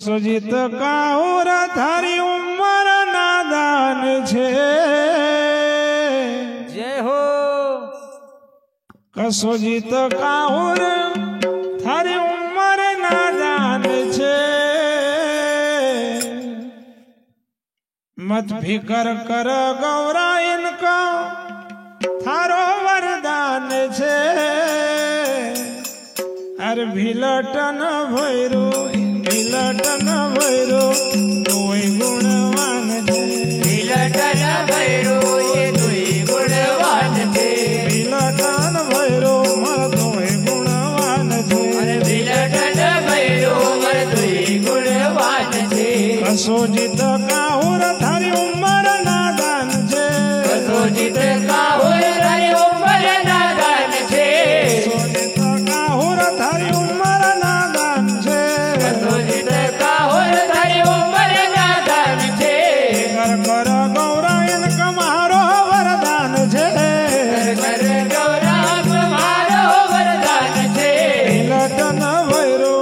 सुजित काहुर थारी उम्र नादान छे जय हो। कसुजित काहुर थारी उम्र नादान छे मत फिकर कर गौरा इनका थारो वरदान छे अर भिलटन भैरो तोय गुणवान छे भिलटन भैरो ये दुई गुणवान छे भिलटन भैरो तोय गुणवान छे अरे भिलटन भैरो मर दुई गुणवान छे कसोजित काहुर थारी उम्र नादान छे कसोजित काहुर थारी उम्र नादान छे कसोजित काहुर थारी उम्र नादान छे कसोजित काहुर थारी उम्र नादान छे कर कर गौरा इनका मारो वरदान छे कर गौरा तुम्हारो वरदान छे भिलटन भैरो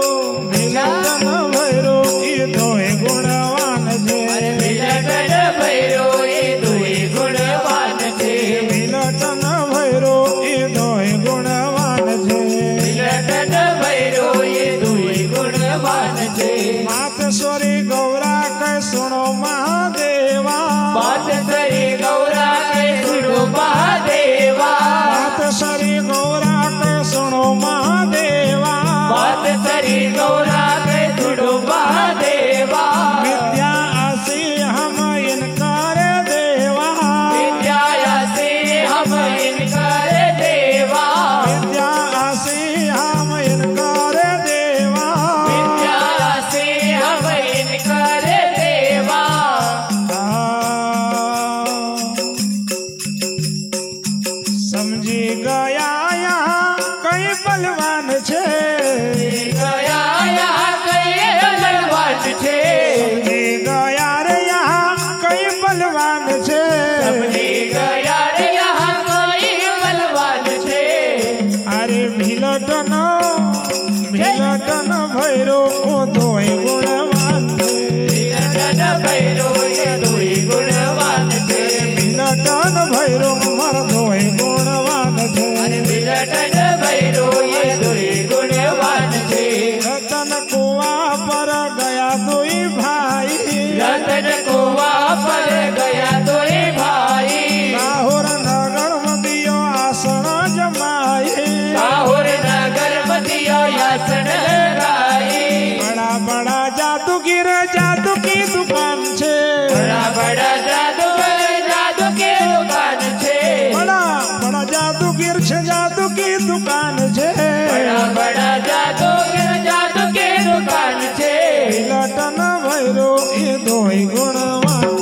ये तोय गुणवान छे अरे भिलटन भैरो ये दुई गुणवान छे भिलटन भैरो ये तोय गुणवान छे भिलटन भैरो ये दुई गुणवान छे मातेश्वरी गौरा कह सुनो महादेवा बात सरी गौरा के सुनो महादेवा मातेश्वरी गौरा कह सुनो महादेवा बात सरी गौरा के सुनो महादेवा विद्या आसी हम इनकार देवा विद्या से हम इनकार देवा विद्या आसी हम इनकार देवा विद्या से हम इनकार देवा समझी गया यहाँ कई बलवान छे गया यहाँ कई बलवान छे समझी गया रे यहाँ कई बलवान छे समझी गया रे यहाँ कोई बलवान छे अरे भिलटन भैरो तोय गुणवान छे भिलटन भैरो ये दुई गुणवान छे भिलटन भैरो मर तोय गुणवान छे अरे भिलटन भैरो ये दुई गुणवान छे रतन कुआ पर गया दुई भाई रतन कुआ पर गया दुई भाई काहुर नगर मदियो आसन जमाई काहुर नगर मदियो यासन लगाई बड़ा बड़ा जादूगिर जादू की दुकान छे बड़ा बड़ा जादूगर जादू के दुकान छे बड़ा बड़ा जादूगिर छे जादू की दुकान छे बड़ा बड़ा जादूगर जादू के दुकान छे भिलटन भैरो ये दोय गुणवान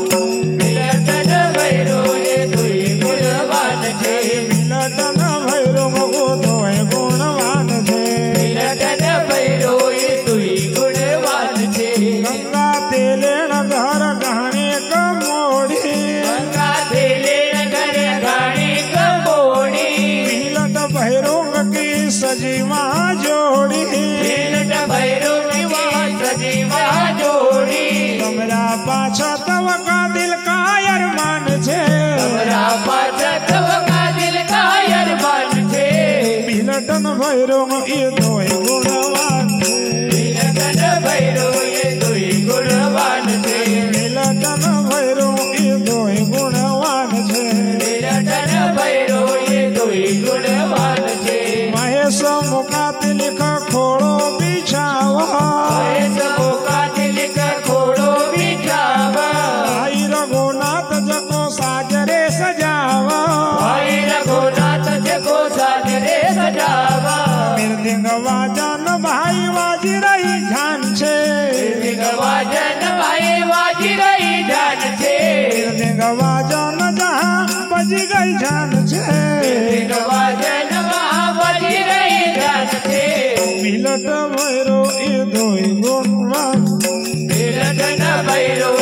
भिलटन भैरो ये दुई गुणवान छे भिलटन भैरो दोय गुणवान छे भिलटन भैरो ये दुई गुणवान छे गंगा तेलेण घर गहने कमोड़ी गंगा तेले नगर गाड़ी कबोड़ी भिलट भैरो की सजीवा जोड़ी भिलट भैरो की वहाँ सजीवा जोड़ी कमरा पाछा तव का दिल का अरमान छे हमरा पाछत का दिल का अरमान छे भिलटन भैरो ये दोय गुणवान छे भिलटन भैरो ये दुई गुणवान छे भिलटन भैरो ये दोय गुणवान छे भिलटन भैरो ये दुई गुणवान छे महेश मुकात लिख खोड़ो बिछावा सबो का दिल का खोड़ो बिछावा भाई रघुनाथ जको साजरे सजावा भाई रघुनाथ जको साजरे सजावा मृदंग वाजन भाई वाजी रही ध्यान छे वाजन भाई वाजी रही जान छे मृदंग वाजन जहाँ बजी गई जान छे वाजन वहाँ बजी रही जान छे भिलट भैरो ये दोय गुणवान भिलटन भैरो